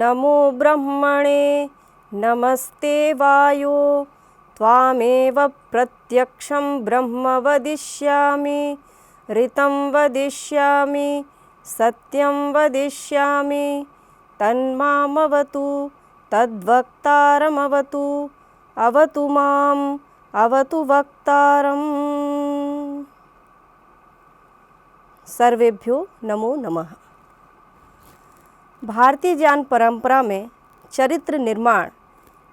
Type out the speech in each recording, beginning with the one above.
नमो ब्रह्मणे नमस्ते वायो त्वामेव प्रत्यक्षं ब्रह्म वदिष्यामि ऋतं वदिष्यामि सत्यं वदिष्यामि तन्मामवतु तद्वक्तारमवतु अवतु माम् अवतु वक्तारम्। सर्वेभ्यो नमो नमः। भारतीय ज्ञान परंपरा में चरित्र निर्माण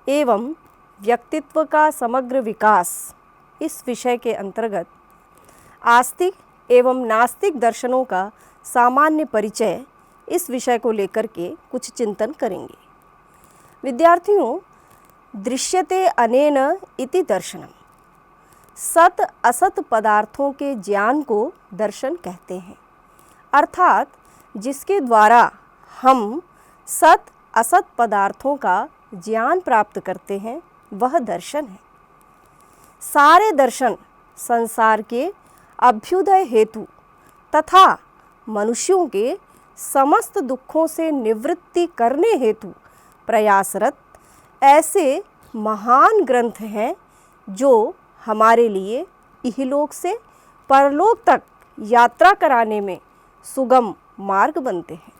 एवं व्यक्तित्व का समग्र विकास इस विषय के अंतर्गत आस्तिक एवं नास्तिक दर्शनों का सामान्य परिचय इस विषय को लेकर के कुछ चिंतन करेंगे। विद्यार्थियों, दृश्यते अनेन इति दर्शनम, सत असत पदार्थों के ज्ञान को दर्शन कहते हैं। अर्थात जिसके द्वारा हम सत असत पदार्थों का ज्ञान प्राप्त करते हैं वह दर्शन है। सारे दर्शन संसार के अभ्युदय हेतु तथा मनुष्यों के समस्त दुखों से निवृत्ति करने हेतु प्रयासरत ऐसे महान ग्रंथ हैं जो हमारे लिए इहलोक से परलोक तक यात्रा कराने में सुगम मार्ग बनते हैं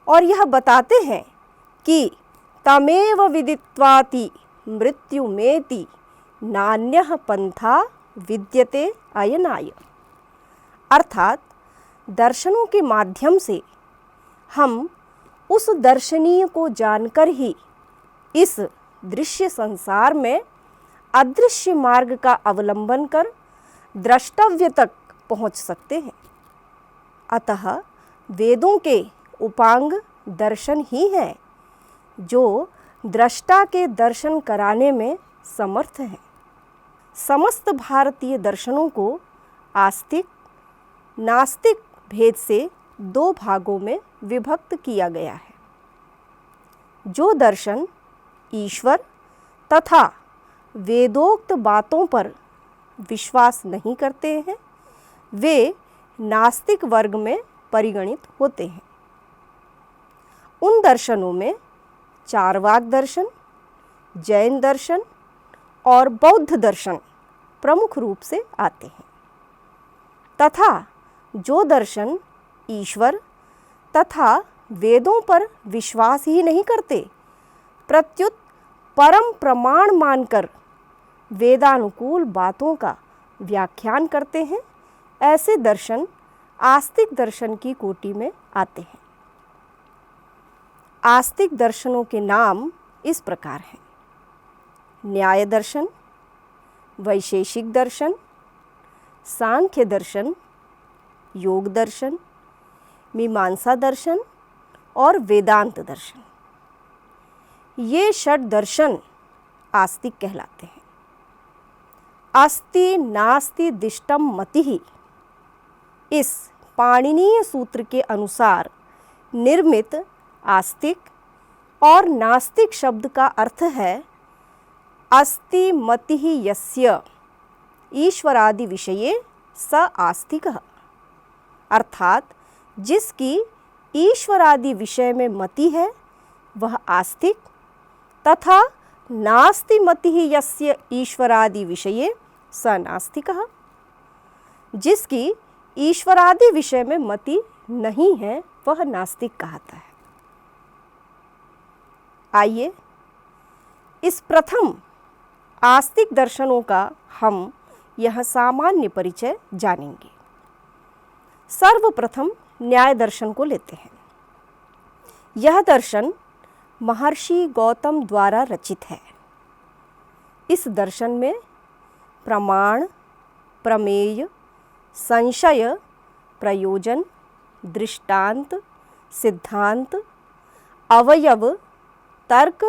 और यह बताते हैं कि तमेव विदित्वाति मृत्युमेति नान्यः पंथा विद्यते अयनाय। अर्थात दर्शनों के माध्यम से हम उस दर्शनीय को जानकर ही इस दृश्य संसार में अदृश्य मार्ग का अवलंबन कर द्रष्टव्य तक पहुंच सकते हैं। अतः वेदों के उपांग दर्शन ही हैं जो दृष्टा के दर्शन कराने में समर्थ हैं। समस्त भारतीय दर्शनों को आस्तिक नास्तिक भेद से दो भागों में विभक्त किया गया है। जो दर्शन ईश्वर तथा वेदोक्त बातों पर विश्वास नहीं करते हैं वे नास्तिक वर्ग में परिगणित होते हैं। उन दर्शनों में चारवाक दर्शन, जैन दर्शन और बौद्ध दर्शन प्रमुख रूप से आते हैं तथा जो दर्शन ईश्वर तथा वेदों पर विश्वास ही नहीं करते प्रत्युत परम प्रमाण मानकर वेदानुकूल बातों का व्याख्यान करते हैं, ऐसे दर्शन आस्तिक दर्शन की कोटि में आते हैं। आस्तिक दर्शनों के नाम इस प्रकार हैं: न्याय दर्शन, वैशेषिक दर्शन, सांख्य दर्शन, योग दर्शन, मीमांसा दर्शन और वेदांत दर्शन। ये षट दर्शन आस्तिक कहलाते हैं। अस्ति नास्ति दिष्टम मतिः इस पाणिनीय सूत्र के अनुसार निर्मित आस्तिक और नास्तिक शब्द का अर्थ है अस्ति मतिः यस्य ईश्वरादि विषये स आस्तिकः। अर्थात जिसकी ईश्वरादि विषय में मति है वह आस्तिक तथा नास्ति मतिः यस्य ईश्वरादि विषये स नास्तिकः। जिसकी ईश्वरादि विषय में मति नहीं है वह नास्तिक कहता है। आइए इस प्रथम आस्तिक दर्शनों का हम यह सामान्य परिचय जानेंगे। सर्वप्रथम न्याय दर्शन को लेते हैं। यह दर्शन महर्षि गौतम द्वारा रचित है। इस दर्शन में प्रमाण, प्रमेय, संशय, प्रयोजन, दृष्टांत, सिद्धांत, अवयव, तर्क,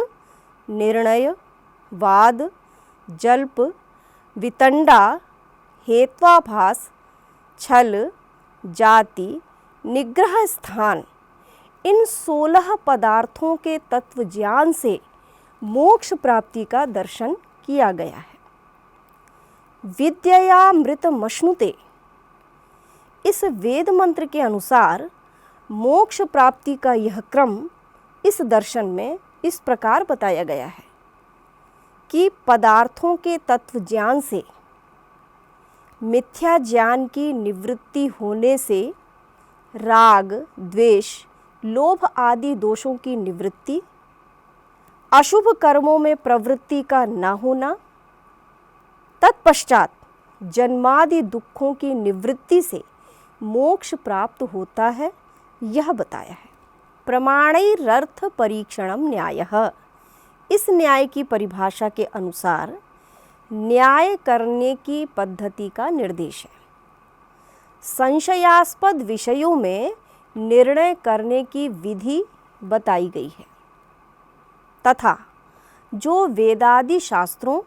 निर्णय, वाद, जल्प, वितंडा, हेत्वाभास, छल, जाति, निग्रह स्थान इन 16 पदार्थों के तत्व ज्ञान से मोक्ष प्राप्ति का दर्शन किया गया है। विद्ययामृतमश्नुते इस वेद मंत्र के अनुसार मोक्ष प्राप्ति का यह क्रम इस दर्शन में इस प्रकार बताया गया है कि पदार्थों के तत्व ज्ञान से मिथ्या ज्ञान की निवृत्ति होने से राग, द्वेष, लोभ आदि दोषों की निवृत्ति, अशुभ कर्मों में प्रवृत्ति का न होना, तत्पश्चात जन्मादि दुखों की निवृत्ति से मोक्ष प्राप्त होता है, यह बताया है। प्रमाणैरर्थ परीक्षणम न्यायः, इस न्याय की परिभाषा के अनुसार न्याय करने की पद्धति का निर्देश है। संशयास्पद विषयों में निर्णय करने की विधि बताई गई है तथा जो वेदादि शास्त्रों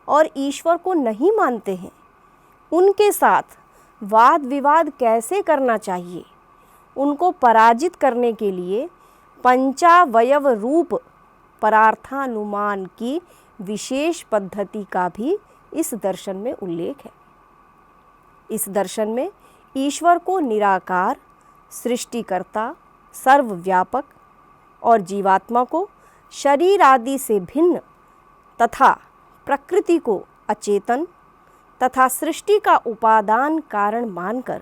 और ईश्वर को नहीं मानते हैं उनके साथ वाद विवाद कैसे करना चाहिए, उनको पराजित करने के लिए पंचावयव रूप परार्थानुमान की विशेष पद्धति का भी इस दर्शन में उल्लेख है। इस दर्शन में ईश्वर को निराकार, सृष्टिकर्ता, सर्वव्यापक और जीवात्मा को शरीर आदि से भिन्न तथा प्रकृति को अचेतन तथा सृष्टि का उपादान कारण मानकर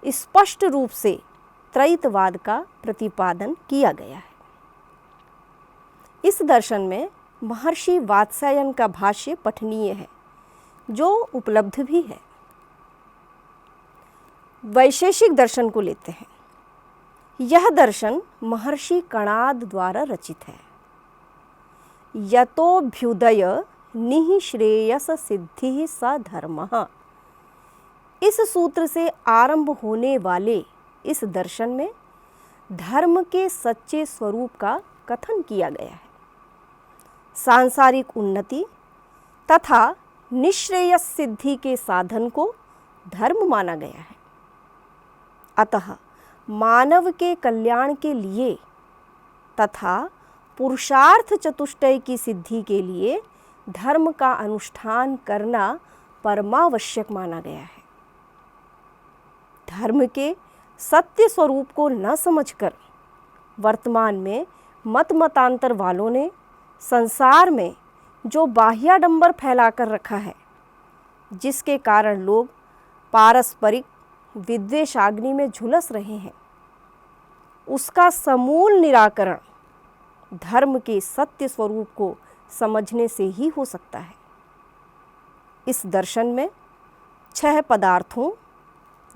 स्पष्ट रूप से त्रैतवाद का प्रतिपादन किया गया है। इस दर्शन में महर्षि वात्स्यायन का भाष्य पठनीय है, जो उपलब्ध भी है। वैशेषिक दर्शन को लेते हैं। यह दर्शन महर्षि कणाद द्वारा रचित है। यतोभ्युदय निःश्रेयस सिद्धि स धर्मः, इस सूत्र से आरंभ होने वाले इस दर्शन में धर्म के सच्चे स्वरूप का कथन किया गया है। सांसारिक उन्नति तथा निःश्रेयस सिद्धि के साधन को धर्म माना गया है। अतः मानव के कल्याण के लिए तथा पुरुषार्थ चतुष्टय की सिद्धि के लिए धर्म का अनुष्ठान करना परमावश्यक माना गया है। धर्म के सत्य स्वरूप को न समझकर वर्तमान में मतांतर वालों ने संसार में जो बाह्याडंबर फैलाकर रखा है, जिसके कारण लोग पारस्परिक विद्वेषाग्नि में झुलस रहे हैं, उसका समूल निराकरण धर्म के सत्य स्वरूप को समझने से ही हो सकता है। इस दर्शन में 6 पदार्थों,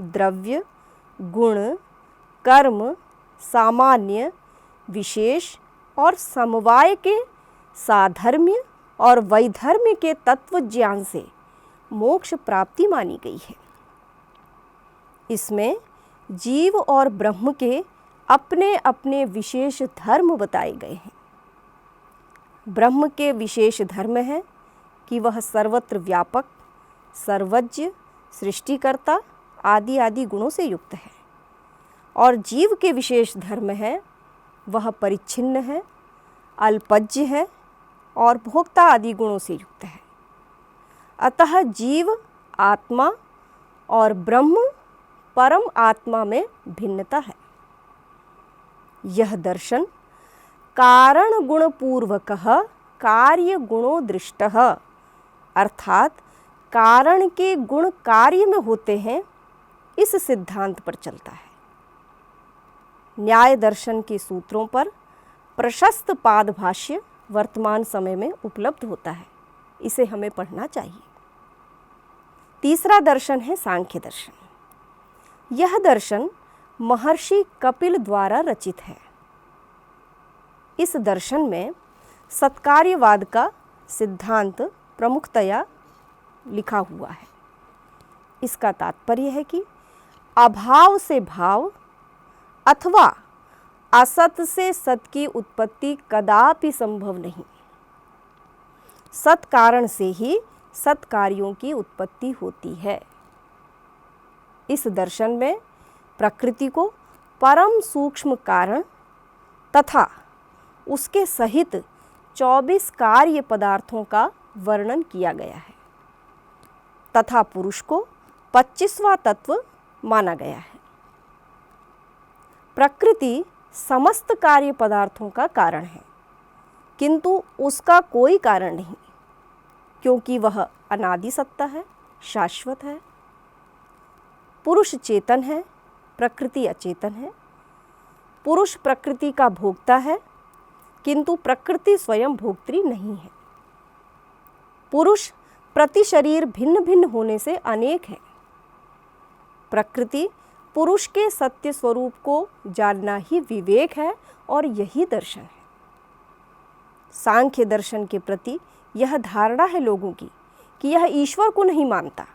द्रव्य, गुण, कर्म, सामान्य, विशेष और समवाय के साधर्म्य और वैधर्म्य के तत्व ज्ञान से मोक्ष प्राप्ति मानी गई है। इसमें जीव और ब्रह्म के अपने अपने विशेष धर्म बताए गए हैं। ब्रह्म के विशेष धर्म है कि वह सर्वत्र व्यापक, सर्वज्ञ, सृष्टिकर्ता आदि आदि गुणों से युक्त है, और जीव के विशेष धर्म है वह परिच्छिन्न है, अल्पज्ञ है और भोक्ता आदि गुणों से युक्त है। अतः जीव आत्मा और ब्रह्म परम आत्मा में भिन्नता है। यह दर्शन कारण गुण पूर्वकः कार्य गुणों दृष्टः, अर्थात कारण के गुण कार्य में होते हैं, इस सिद्धांत पर चलता है। न्याय दर्शन के सूत्रों पर प्रशस्त पाद भाष्य वर्तमान समय में उपलब्ध होता है, इसे हमें पढ़ना चाहिए। तीसरा दर्शन है सांख्य दर्शन। यह दर्शन महर्षि कपिल द्वारा रचित है। इस दर्शन में सत्कार्यवाद का सिद्धांत प्रमुखतया लिखा हुआ है। इसका तात्पर्य है कि अभाव से भाव अथवा असत से सत की उत्पत्ति कदापि संभव नहीं। सत कारण से ही सत कार्यों की उत्पत्ति होती है। इस दर्शन में प्रकृति को परम सूक्ष्म कारण तथा उसके सहित 24 कार्य पदार्थों का वर्णन किया गया है तथा पुरुष को 25वां तत्व माना गया है। प्रकृति समस्त कार्य पदार्थों का कारण है, किंतु उसका कोई कारण नहीं, क्योंकि वह अनादि सत्ता है, शाश्वत है। पुरुष चेतन है, प्रकृति अचेतन है। पुरुष प्रकृति का भोक्ता है, किंतु प्रकृति स्वयं भोक्त्री नहीं है। पुरुष प्रति शरीर भिन्न भिन्न होने से अनेक है। प्रकृति पुरुष के सत्य स्वरूप को जानना ही विवेक है और यही दर्शन है। सांख्य दर्शन के प्रति यह धारणा है लोगों की कि यह ईश्वर को नहीं मानता,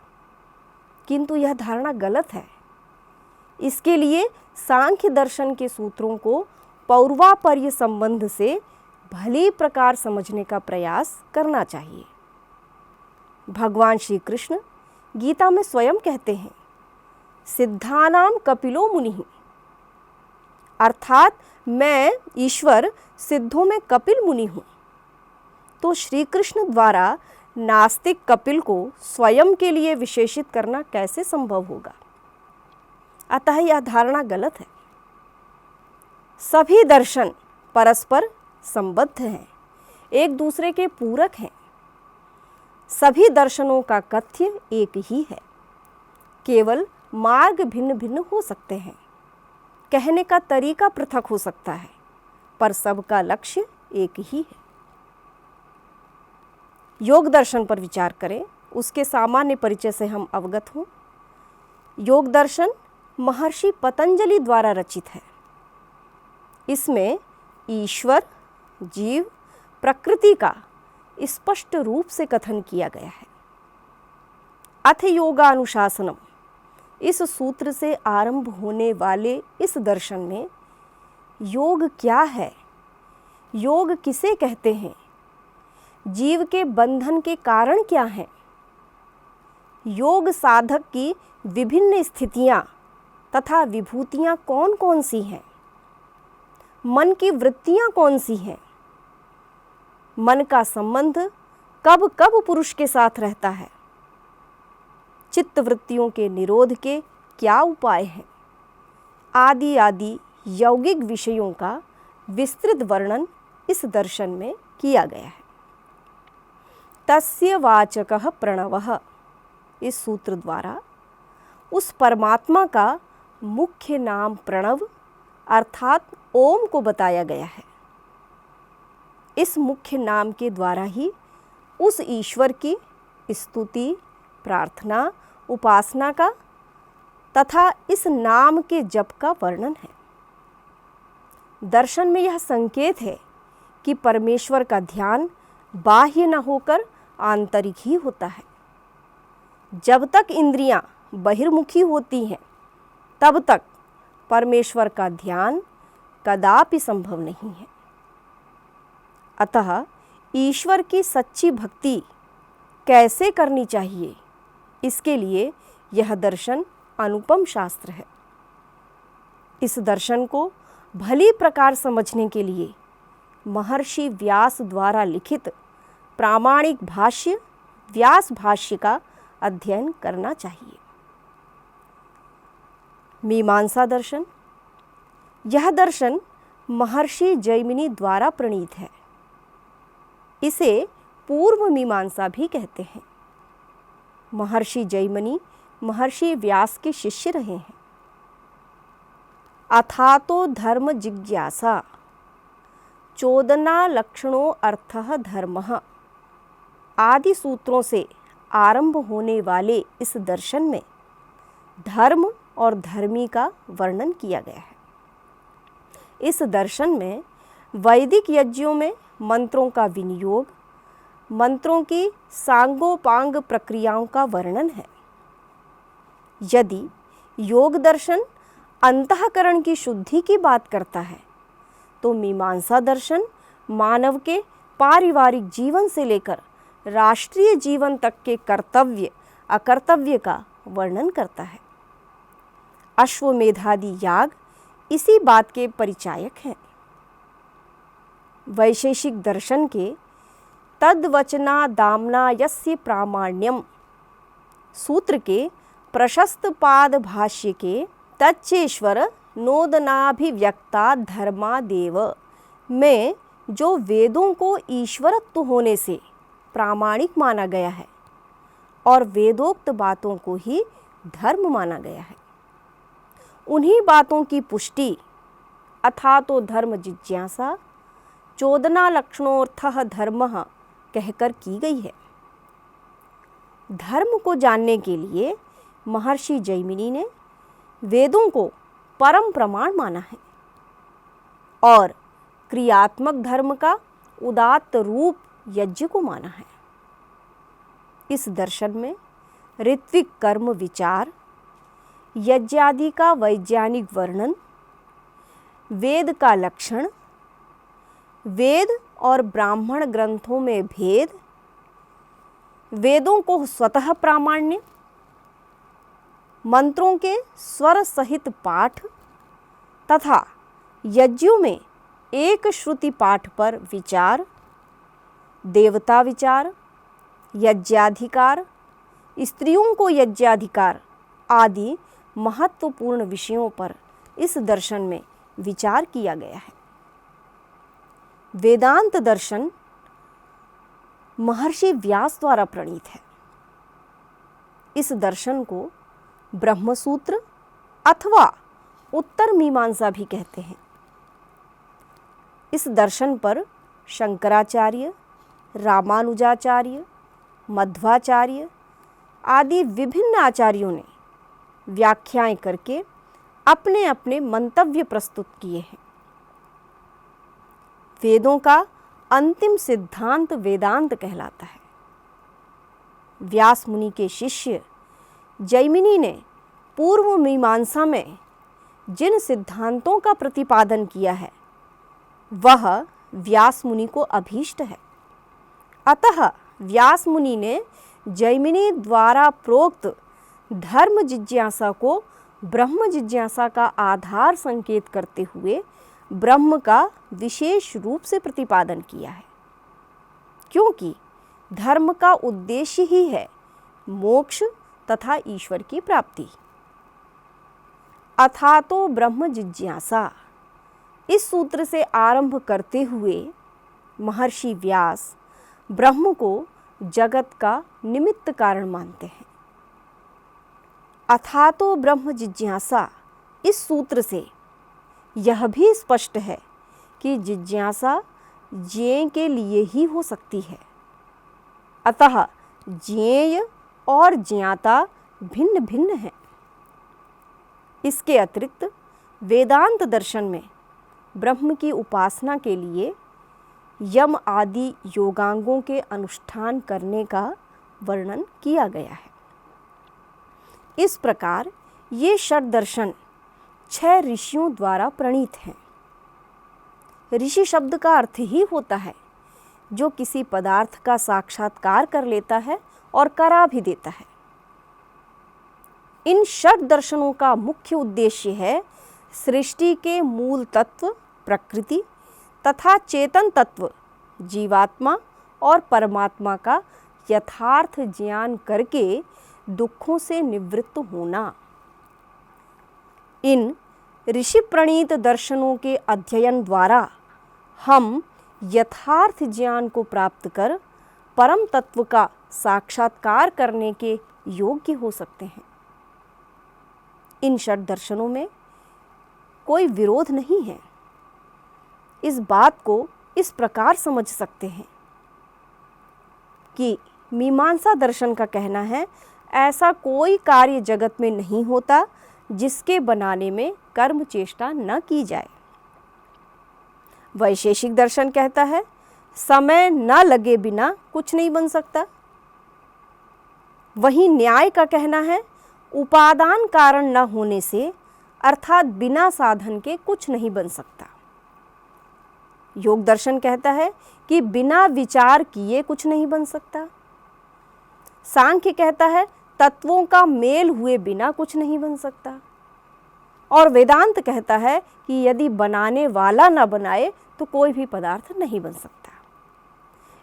किंतु यह धारणा गलत है। इसके लिए सांख्य दर्शन के सूत्रों को पौर्वापर्य संबंध से भली प्रकार समझने का प्रयास करना चाहिए। भगवान श्री कृष्ण गीता में स्वयं कहते हैं, सिद्धानाम कपिलो मुनिः, अर्थात मैं ईश्वर सिद्धों में कपिल मुनि हूँ। तो श्री कृष्ण द्वारा नास्तिक कपिल को स्वयं के लिए विशेषित करना कैसे संभव होगा? अतः यह धारणा गलत है। सभी दर्शन परस्पर संबद्ध हैं, एक दूसरे के पूरक हैं। सभी दर्शनों का कथ्य एक ही है, केवल मार्ग भिन्न भिन्न हो सकते हैं, कहने का तरीका पृथक हो सकता है, पर सबका लक्ष्य एक ही है। योग दर्शन पर विचार करें, उसके सामान्य परिचय से हम अवगत हों। योग दर्शन महर्षि पतंजलि द्वारा रचित है। इसमें ईश्वर, जीव, प्रकृति का स्पष्ट रूप से कथन किया गया है। अथ योगानुशासनम, इस सूत्र से आरंभ होने वाले इस दर्शन में योग क्या है, योग किसे कहते हैं, जीव के बंधन के कारण क्या हैं, योग साधक की विभिन्न स्थितियां तथा विभूतियां कौन कौन सी हैं, मन की वृत्तियां कौन सी हैं, मन का संबंध कब कब पुरुष के साथ रहता है, चित्त वृत्तियों के निरोध के क्या उपाय हैं, आदि आदि यौगिक विषयों का विस्तृत वर्णन इस दर्शन में किया गया है। तस्य वाचकः प्रणवः, इस सूत्र द्वारा उस परमात्मा का मुख्य नाम प्रणव अर्थात ओम को बताया गया है। इस मुख्य नाम के द्वारा ही उस ईश्वर की स्तुति, प्रार्थना, उपासना का तथा इस नाम के जप का वर्णन है। दर्शन में यह संकेत है कि परमेश्वर का ध्यान बाह्य न होकर आंतरिक ही होता है। जब तक इंद्रियां बहिर्मुखी होती हैं, तब तक परमेश्वर का ध्यान कदापि संभव नहीं है। अतः ईश्वर की सच्ची भक्ति कैसे करनी चाहिए, इसके लिए यह दर्शन अनुपम शास्त्र है। इस दर्शन को भली प्रकार समझने के लिए महर्षि व्यास द्वारा लिखित प्रामाणिक भाष्य व्यास भाष्य का अध्ययन करना चाहिए। मीमांसा दर्शन, यह दर्शन महर्षि जैमिनी द्वारा प्रणीत है। इसे पूर्व मीमांसा भी कहते हैं। महर्षि जैमिनी महर्षि व्यास के शिष्य रहे हैं। अथातो धर्म जिज्ञासा, चोदना लक्षणों अर्थः धर्मः आदि सूत्रों से आरंभ होने वाले इस दर्शन में धर्म और धर्मी का वर्णन किया गया है। इस दर्शन में वैदिक यज्ञों में मंत्रों का विनियोग, मंत्रों की सांगोपांग प्रक्रियाओं का वर्णन है। यदि योग दर्शन अंतःकरण की शुद्धि की बात करता है, तो मीमांसा दर्शन मानव के पारिवारिक जीवन से लेकर राष्ट्रीय जीवन तक के कर्तव्य अकर्तव्य का वर्णन करता है। अश्वमेधादि याग इसी बात के परिचायक हैं। वैशेषिक दर्शन के तद्वचना दामना यस्य प्रामाण्यम सूत्र के प्रशस्त पाद भाष्य के तच्चेश्वर नोदनाभिव्यक्ता धर्मादेव में जो वेदों को ईश्वरत्व होने से प्रामाणिक माना गया है और वेदोक्त बातों को ही धर्म माना गया है, उन्हीं बातों की पुष्टि अथा तो धर्म जिज्ञासा चोदना लक्षणोर्थः धर्मः कहकर की गई है। धर्म को जानने के लिए महर्षि जैमिनी ने वेदों को परम प्रमाण माना है और क्रियात्मक धर्म का उदात्त रूप यज्ञ को माना है। इस दर्शन में ऋत्विक कर्म विचार, यज्ञादि का वैज्ञानिक वर्णन, वेद का लक्षण, वेद और ब्राह्मण ग्रंथों में भेद, वेदों को स्वतः प्रामाण्य, मंत्रों के स्वर सहित पाठ तथा यज्ञों में एक श्रुति पाठ पर विचार, देवता विचार, यज्ञाधिकार, स्त्रियों को यज्ञाधिकार आदि महत्वपूर्ण विषयों पर इस दर्शन में विचार किया गया है। वेदांत दर्शन महर्षि व्यास द्वारा प्रणीत है। इस दर्शन को ब्रह्मसूत्र अथवा उत्तर मीमांसा भी कहते हैं। इस दर्शन पर शंकराचार्य, रामानुजाचार्य, मध्वाचार्य आदि विभिन्न आचार्यों ने व्याख्याएं करके अपने अपने मंतव्य प्रस्तुत किए हैं। वेदों का अंतिम सिद्धांत वेदांत कहलाता है। व्यास मुनि के शिष्य जैमिनी ने पूर्व मीमांसा में जिन सिद्धांतों का प्रतिपादन किया है वह व्यास मुनि को अभीष्ट है। अतः व्यास मुनि ने जैमिनी द्वारा प्रोक्त धर्म जिज्ञासा को ब्रह्म जिज्ञासा का आधार संकेत करते हुए ब्रह्म का विशेष रूप से प्रतिपादन किया है, क्योंकि धर्म का उद्देश्य ही है मोक्ष तथा ईश्वर की प्राप्ति। अथातो ब्रह्म जिज्ञासा इस सूत्र से आरंभ करते हुए महर्षि व्यास ब्रह्म को जगत का निमित्त कारण मानते हैं। अथातो ब्रह्म जिज्ञासा इस सूत्र से यह भी स्पष्ट है कि जिज्ञासा ज्ञेय के लिए ही हो सकती है। अतः ज्ञेय और ज्ञाता भिन्न भिन्न हैं। इसके अतिरिक्त वेदांत दर्शन में ब्रह्म की उपासना के लिए यम आदि योगांगों के अनुष्ठान करने का वर्णन किया गया है। इस प्रकार ये षट दर्शन 6 ऋषियों द्वारा प्रणीत हैं। ऋषि शब्द का अर्थ ही होता है जो किसी पदार्थ का साक्षात्कार कर लेता है और करा भी देता है। इन षट दर्शनों का मुख्य उद्देश्य है सृष्टि के मूल तत्व प्रकृति तथा चेतन तत्व जीवात्मा और परमात्मा का यथार्थ ज्ञान करके दुखों से निवृत्त होना। इन ऋषि प्रणीत दर्शनों के अध्ययन द्वारा हम यथार्थ ज्ञान को प्राप्त कर परम तत्व का साक्षात्कार करने के योग्य हो सकते हैं। इन षट दर्शनों में कोई विरोध नहीं है। इस बात को इस प्रकार समझ सकते हैं कि मीमांसा दर्शन का कहना है ऐसा कोई कार्य जगत में नहीं होता जिसके बनाने में कर्म चेष्टा न की जाए। वैशेषिक दर्शन कहता है समय न लगे बिना कुछ नहीं बन सकता। वहीं न्याय का कहना है उपादान कारण न होने से अर्थात बिना साधन के कुछ नहीं बन सकता। योग दर्शन कहता है कि बिना विचार किए कुछ नहीं बन सकता। सांख्य कहता है तत्वों का मेल हुए बिना कुछ नहीं बन सकता। और वेदांत कहता है कि यदि बनाने वाला न बनाए तो कोई भी पदार्थ नहीं बन सकता।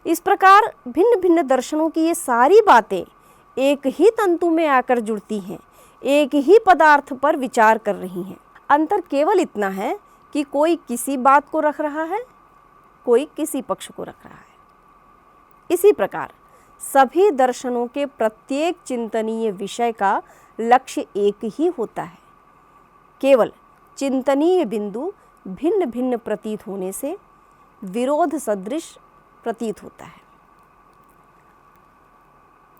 इस प्रकार भिन्न भिन्न दर्शनों की ये सारी बातें एक ही तंतु में आकर जुड़ती हैं, एक ही पदार्थ पर विचार कर रही हैं। अंतर केवल इतना है कि कोई किसी बात को रख रहा है, कोई किसी पक्ष को रख रहा है। इसी प्रकार सभी दर्शनों के प्रत्येक चिंतनीय विषय का लक्ष्य एक ही होता है, केवल चिंतनीय बिंदु भिन्न भिन्न प्रतीत होने से विरोध सदृश प्रतीत होता है।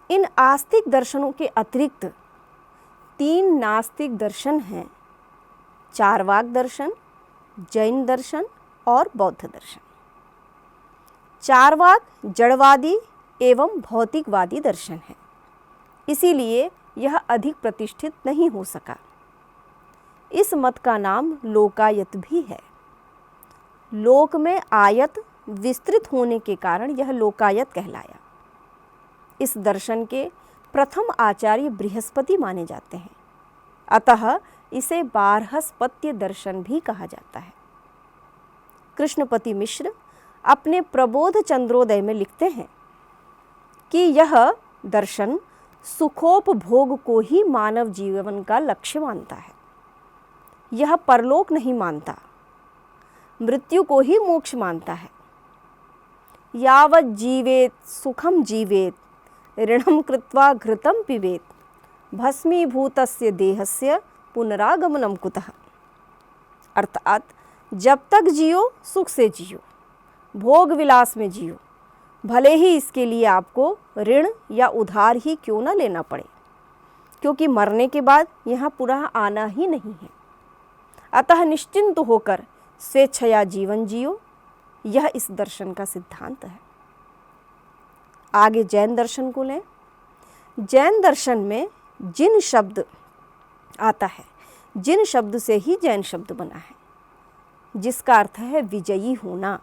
इन आस्तिक दर्शनों के अतिरिक्त 3 नास्तिक दर्शन हैं: चार्वाक दर्शन, जैन दर्शन और बौद्ध दर्शन। चार्वाक जड़वादी एवं भौतिकवादी दर्शन है, इसीलिए यह अधिक प्रतिष्ठित नहीं हो सका। इस मत का नाम लोकायत भी है। लोक में आयत विस्तृत होने के कारण यह लोकायत कहलाया। इस दर्शन के प्रथम आचार्य बृहस्पति माने जाते हैं, अतः इसे बारहस्पत्य दर्शन भी कहा जाता है। कृष्णपति मिश्र अपने प्रबोध चंद्रोदय में लिखते हैं कि यह दर्शन सुखोपभोग को ही मानव जीवन का लक्ष्य मानता है। यह परलोक नहीं मानता, मृत्यु को ही मोक्ष मानता है। यावत् जीवेत सुखम जीवेत, ऋणम कृत्वा घृतम पिबेत, भस्मीभूतस्य देहस्य पुनरागमनम कुतः। अर्थात जब तक जियो सुख से जियो, भोग विलास में जियो, भले ही इसके लिए आपको ऋण या उधार ही क्यों न लेना पड़े, क्योंकि मरने के बाद यहाँ पुनः आना ही नहीं है। अतः निश्चिंत होकर स्वेच्छया जीवन जियो, यह इस दर्शन का सिद्धांत है। आगे जैन दर्शन को लें। जैन दर्शन में जिन शब्द आता है, जिन शब्द से ही जैन शब्द बना है, जिसका अर्थ है विजयी होना,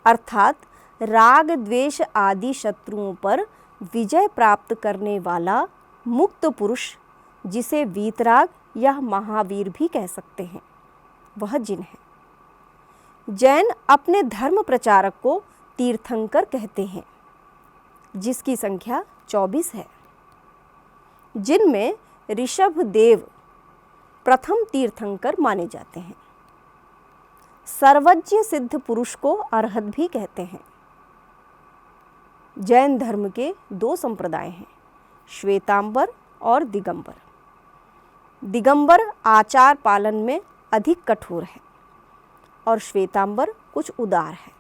अर्थात राग द्वेष आदि शत्रुओं पर विजय प्राप्त करने वाला मुक्त पुरुष, जिसे वीतराग या महावीर भी कह सकते हैं, वह जिन है। जैन अपने धर्म प्रचारक को तीर्थंकर कहते हैं, जिसकी संख्या 24 है, जिनमें ऋषभ देव प्रथम तीर्थंकर माने जाते हैं। सर्वज्ञ सिद्ध पुरुष को अरहत भी कहते हैं। जैन धर्म के 2 संप्रदाय हैं, श्वेतांबर और दिगंबर। दिगंबर आचार पालन में अधिक कठोर है और श्वेतांबर कुछ उदार है।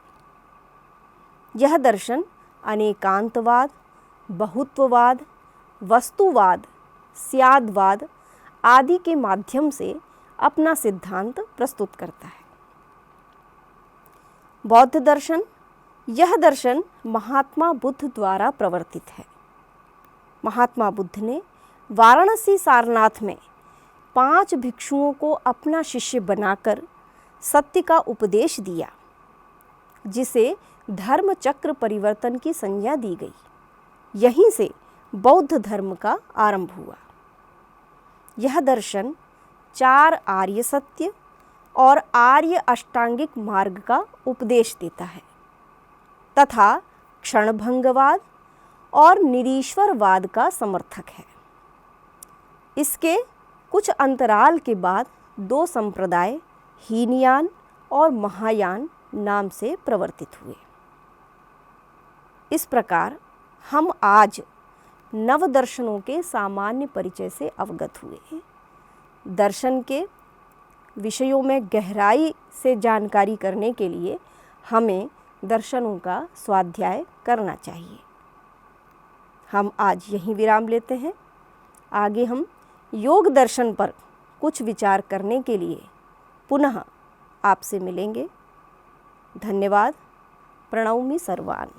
यह दर्शन अनेकांतवाद, बहुत्ववाद, वस्तुवाद, स्यादवाद आदि के माध्यम से अपना सिद्धांत प्रस्तुत करता है। बौद्ध दर्शन, यह दर्शन महात्मा बुद्ध द्वारा प्रवर्तित है। महात्मा बुद्ध ने वाराणसी सारनाथ में 5 भिक्षुओं को अपना शिष्य बनाकर सत्य का उपदेश दिया, जिसे धर्म चक्र परिवर्तन की संज्ञा दी गई। यहीं से बौद्ध धर्म का आरंभ हुआ। यह दर्शन 4 आर्य सत्य और आर्य अष्टांगिक मार्ग का उपदेश देता है तथा क्षणभंगवाद और निरीश्वरवाद का समर्थक है। इसके कुछ अंतराल के बाद 2 संप्रदाय हीनयान और महायान नाम से प्रवर्तित हुए। इस प्रकार हम आज नव दर्शनों के सामान्य परिचय से अवगत हुए। दर्शन के विषयों में गहराई से जानकारी करने के लिए हमें दर्शनों का स्वाध्याय करना चाहिए। हम आज यहीं विराम लेते हैं। आगे हम योग दर्शन पर कुछ विचार करने के लिए पुनः आपसे मिलेंगे। धन्यवाद। प्रणौमि सर्वान्।